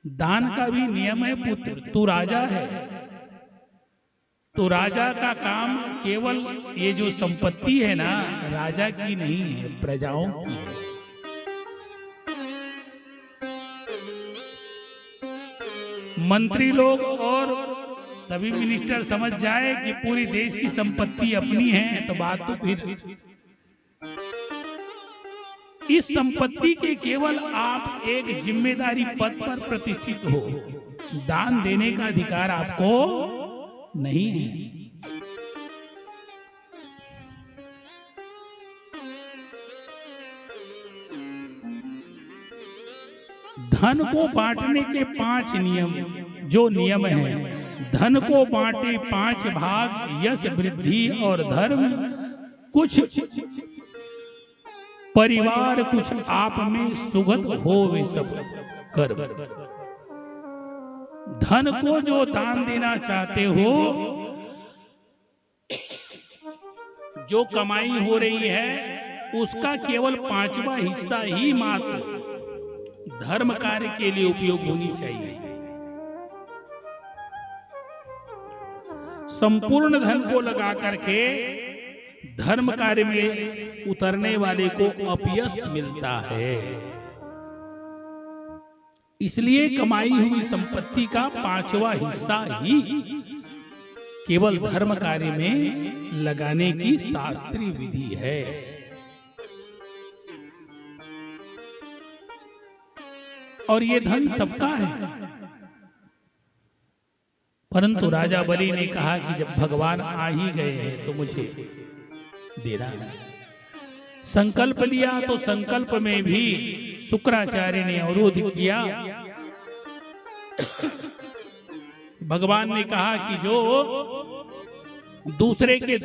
दान का भी नियम है। पुत्र, तू राजा है तो राजा का काम केवल ये जो संपत्ति है ना, राजा की नहीं है, प्रजाओं की है। मंत्री लोग और सभी मिनिस्टर समझ जाए कि पूरी देश की संपत्ति अपनी है तो बात तो फिर इस संपत्ति के केवल आप एक जिम्मेदारी पद पर प्रतिष्ठित हो, दान देने का अधिकार आपको नहीं है। धन को बांटने के 5 नियम, जो नियम है, धन को बांटे 5 भाग, यश वृद्धि और धर्म, कुछ परिवार कुछ आप में सुगत हो वे सब कर्म। धन को जो दान देना चाहते हो, जो कमाई हो रही है उसका केवल 5वां हिस्सा ही मात्र धर्म कार्य के लिए उपयोग होनी चाहिए। संपूर्ण धन को लगा करके धर्म कार्य में उतरने वाले को अपयश मिलता है। इसलिए कमाई हुई संपत्ति का 5वां हिस्सा ही केवल धर्म कार्य में लगाने की शास्त्रीय विधि है। और ये धन सबका है। परंतु राजा बलि ने कहा कि जब भगवान आ ही गए हैं तो मुझे देना है। संकल्प लिया तो संकल्प में भी शुक्राचार्य ने अवरोध किया। भगवान ने कहा कि जो दूसरे के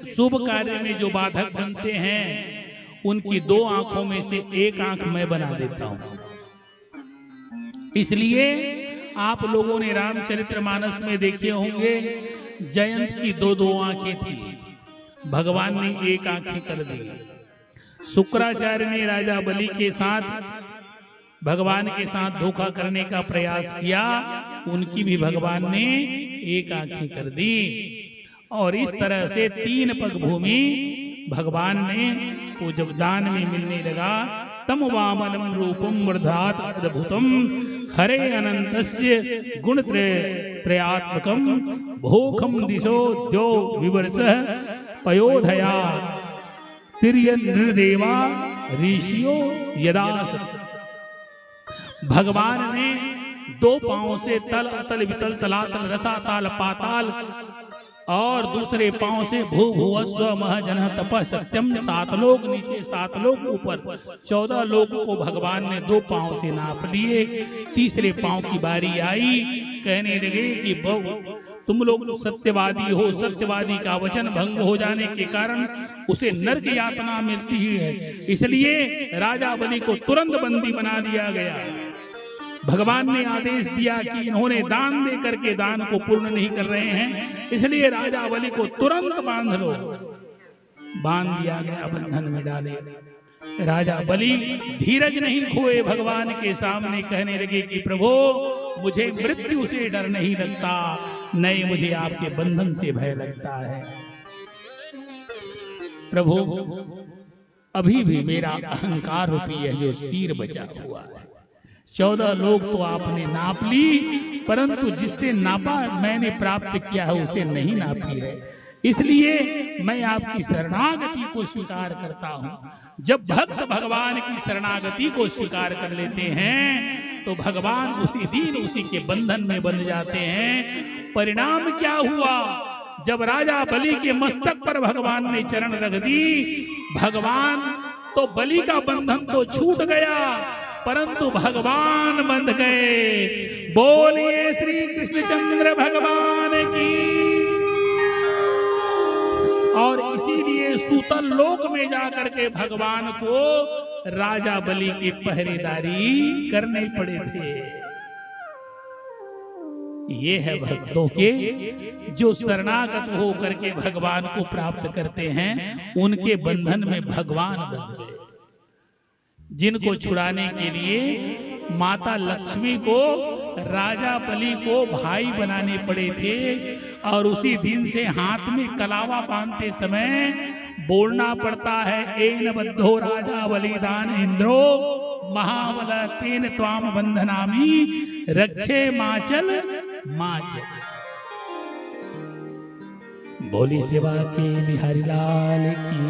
शुभ कार्य में जो बाधक बनते हैं उनकी 2 आंखों में से 1 आंख मैं बना देता हूं। इसलिए आप लोगों ने रामचरितमानस में देखे होंगे, जयंत की 2 आंखें थी, भगवान ने 1 आंख कर दी। शुक्राचार्य ने राजा बलि के साथ भगवान के साथ धोखा करने का प्रयास किया, उनकी भी भगवान ने 1 आंखें कर दी। और इस तरह से 3 पग भूमि भगवान ने को जब दान में मिलने लगा, तम वामनम रूपम वर्धात अद्भुतम हरे अनंतस्य गुण त्रयात्मकम भोखम दिशो द्यो विवर्ष पयोधया तिर्यनृदेवा ऋषियो यदास। भगवान ने 2 पांव से तल अतल वितल तलातल रसाताल पाताल और दूसरे पांव से भू भुव स्व मह जन तप सत्यम, 7 लोक नीचे 7 लोक ऊपर 14 लोक को भगवान ने 2 पांव से नाप लिए। तीसरे पांव की बारी आई, कहने लगे कि तुम लोग सत्यवादी हो, सत्यवादी का वचन भंग हो जाने के कारण उसे नरक यातना मिलती ही है, इसलिए राजा बलि को तुरंत बंदी बना दिया गया। भगवान ने आदेश दिया कि इन्होंने दान दे करके दान को पूर्ण नहीं कर रहे हैं, इसलिए राजा बलि को तुरंत बांध लो। बांध दिया गया, बंधन में डाले। राजा बलि धीरज नहीं खोए, भगवान के सामने कहने लगे कि प्रभु मुझे मृत्यु से डर नहीं लगता, नहीं मुझे आपके बंधन से भय लगता है। प्रभु अभी भी मेरा अहंकार रूपी है जो सिर बचा हुआ है। 14 लोग तो आपने नाप ली, परंतु जिससे नापा मैंने प्राप्त किया है उसे नहीं नापी है, इसलिए मैं आपकी शरणागति को स्वीकार करता हूं। जब भक्त भगवान की शरणागति को स्वीकार कर लेते हैं तो भगवान उसी दिन उसी के बंधन में बंध जाते हैं। परिणाम क्या हुआ? जब राजा बलि के मस्तक पर भगवान ने चरण रख दी, भगवान तो बलि का बंधन तो छूट गया, परंतु भगवान बंध गए। बोलिए श्री कृष्णचंद्र भगवान की। और इसीलिए सूतल लोक में जाकर के भगवान को राजा बलि की पहरेदारी करने पड़े थे। ये है भक्तों के जो शरणागत होकर के भगवान को प्राप्त करते हैं, उनके बंधन में भगवान बंध गए। जिनको छुड़ाने के लिए माता लक्ष्मी को राजा बलि को भाई बनाने पड़े थे और उसी दिन से हाथ में कलावा बांधते समय बोलना पड़ता है, एन बद्धो राजा बलिदान इंद्रो महाबल तेन त्वाम बंधनामी रक्षे माचल माचल। बोली सेवा के बिहारी लाल की।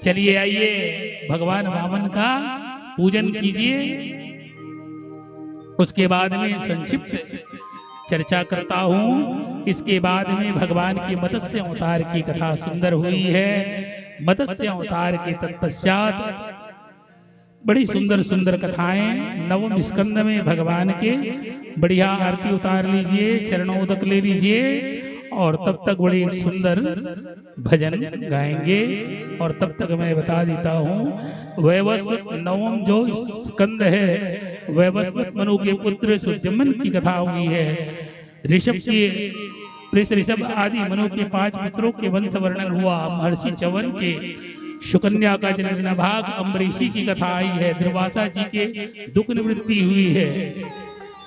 चलिए आइए भगवान वामन का पूजन कीजिए, उसके बाद में संक्षिप्त चर्चा करता हूँ। इसके बाद में भगवान की मत्स्य अवतार की कथा सुंदर हुई है। मत्स्य अवतार के तत्पश्चात बड़ी सुंदर सुंदर कथाएं नवम स्कंद में भगवान के बढ़िया आरती उतार लीजिए, चरणोदक ले लीजिए और तब तक बड़ी सुंदर भजन गाएंगे। और तब तक मैं बता देता हूँ, वैवस्वत नवम जो स्कंद है, वैवस्वत मनु के पुत्र सुजमन की कथा हुई है। ऋषभ के ऋषभ आदि मनु के 5 पुत्रों के वंश वर्णन हुआ। महर्षि च्यवन के शुकन्या का जन्म भाग अम्बरीशी की कथा आई है। दुर्वासा जी के दुख निवृत्ति हुई है।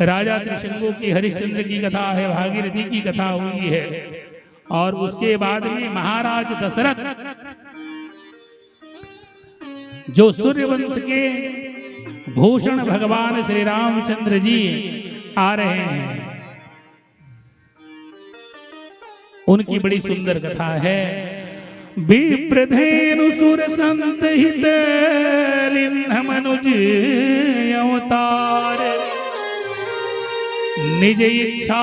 राजा त्रिशंगु की हरिश्चंद्र की कथा है। भागीरथी की कथा हुई है। और उसके बाद में महाराज दशरथ जो सूर्यवंश के भूषण भगवान श्री रामचंद्र जी आ रहे हैं, उनकी बड़ी सुंदर कथा है। विप्रधेनु सुर संत हित लिन्ह मनुज अवतार, निज इच्छा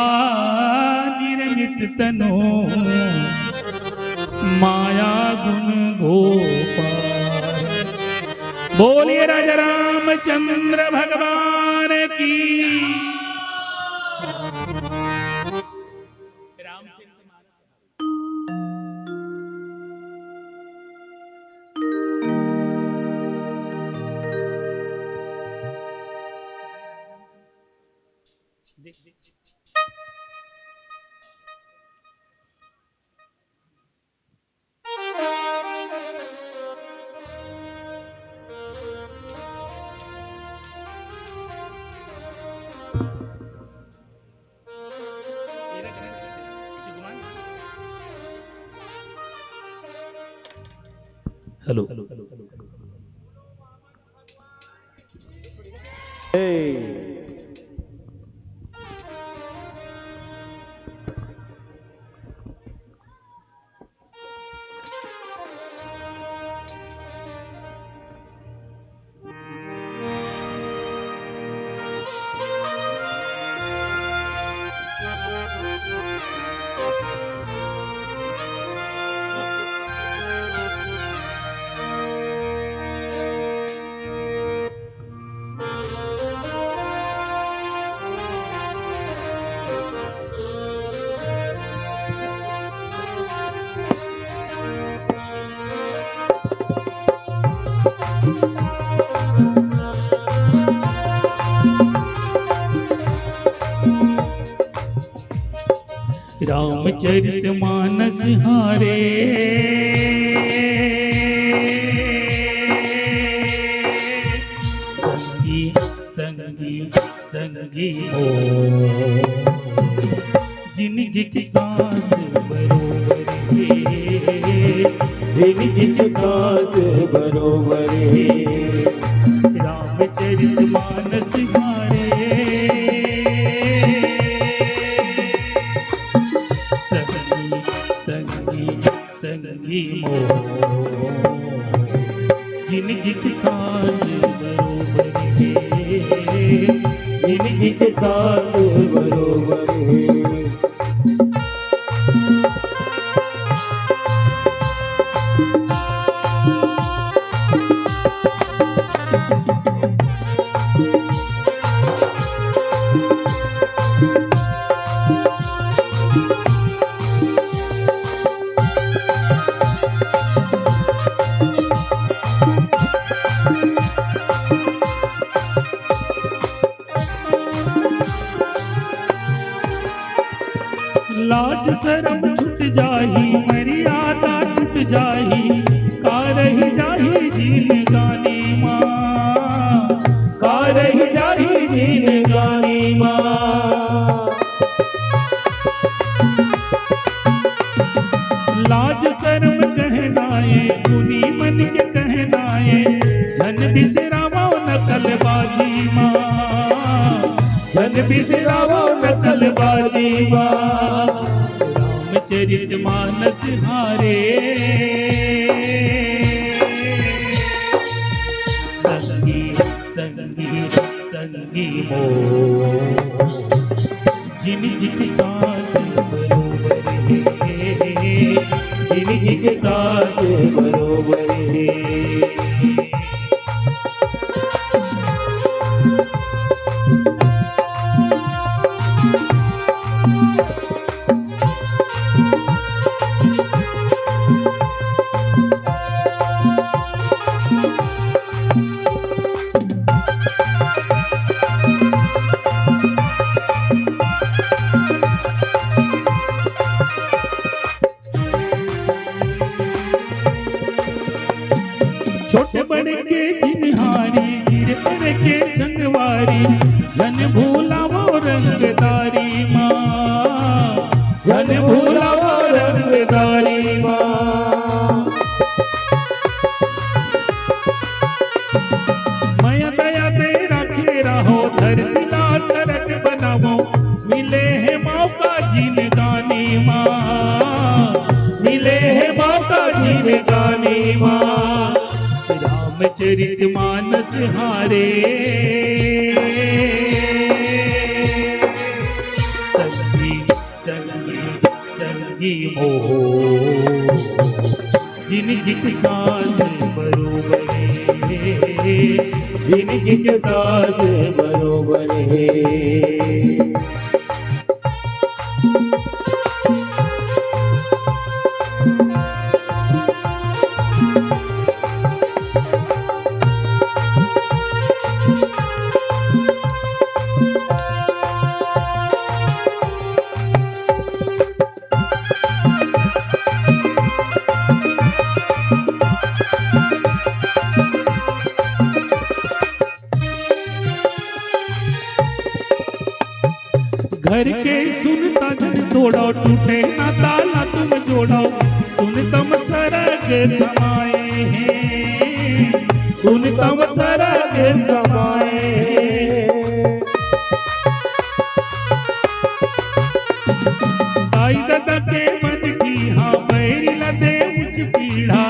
निर्मित तनु माया गुण गोपाल। बोलिए राजा रामचंद्र भगवान की। हेलो रामचरितमानस हारे संगी संगी संगी हो, जिनकी की सांस बरोबर है, जिनकी की सांस बरोबर है। रामचरितमानस हारे संगी मोह, जिनकी सांस बरोबर है, जिनकी सांस बरोबर है। लाज शरम छुट जाही, मर्यादा छुट जाही, का रही जाही जिनगानी माँ, का रही जाही जिनगानी माँ। लाज शर्म कहनाए गुनी मन के कहनाए झन बिसरावो नकलबाजी माँ। झन बिसरावो नकलबाजी माँ। रामचरित मानस हारे संगी संगी संगी मोह जिनकी सांस बरोबर है, जिनकी सांस बरोबर है। छोटे बड़े के जिनहारी गिर पड़े के संगवारी धन भूला वो रंगदारी माँ। धन भूला वो रंगदारी माँ। माया दया तेरा खेरा हो धरती ला सड़क बनावो मिले है मौका जिनगानी माँ। मिले है मौका जिनगानी माँ। रामचरित मानस हारे संगी संगी संगी मोह जिनकी सांस बरोबर है, जिनकी सांस बरोबर है। घर के सुनता जन तोड़ो टूटे ना ताला तुम जोड़ो सुनतम सरग समाए हैं। सुनतम सरग समाए हैं। ताई दादा के मन की हाँ बैरी लदे उच पीढ़ा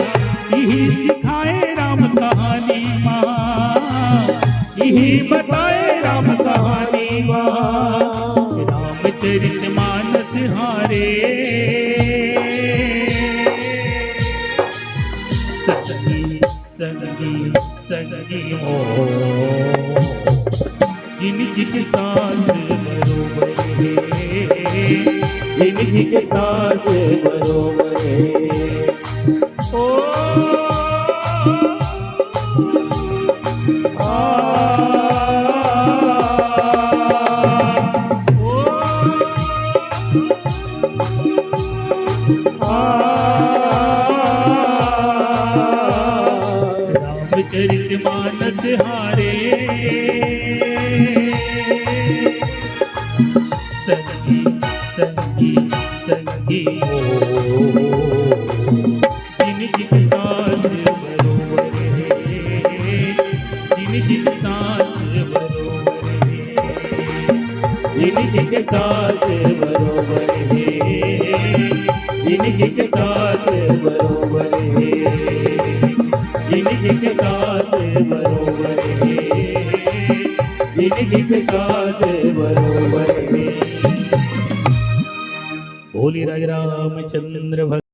यही सिखाए राम कहानी माँ। यही बताए राम कहानी माँ। रामचरित मानस हारे संगी संगी संगी मोह जिनकी सांस बरोबर है, जिनकी सांस बरोबर है। ओ रामचरित मानस हारे संगी संगी संगी जिनकी सांस बरोबर है, जिनकी सांस बरोबर है, जिनकी सांस बरोबर है। जिनकी सांस बरोबर है। जिनकी सांस बरोबर है। जिनकी सांस बरोबर है। बोली राज रामचंद्र भक्त।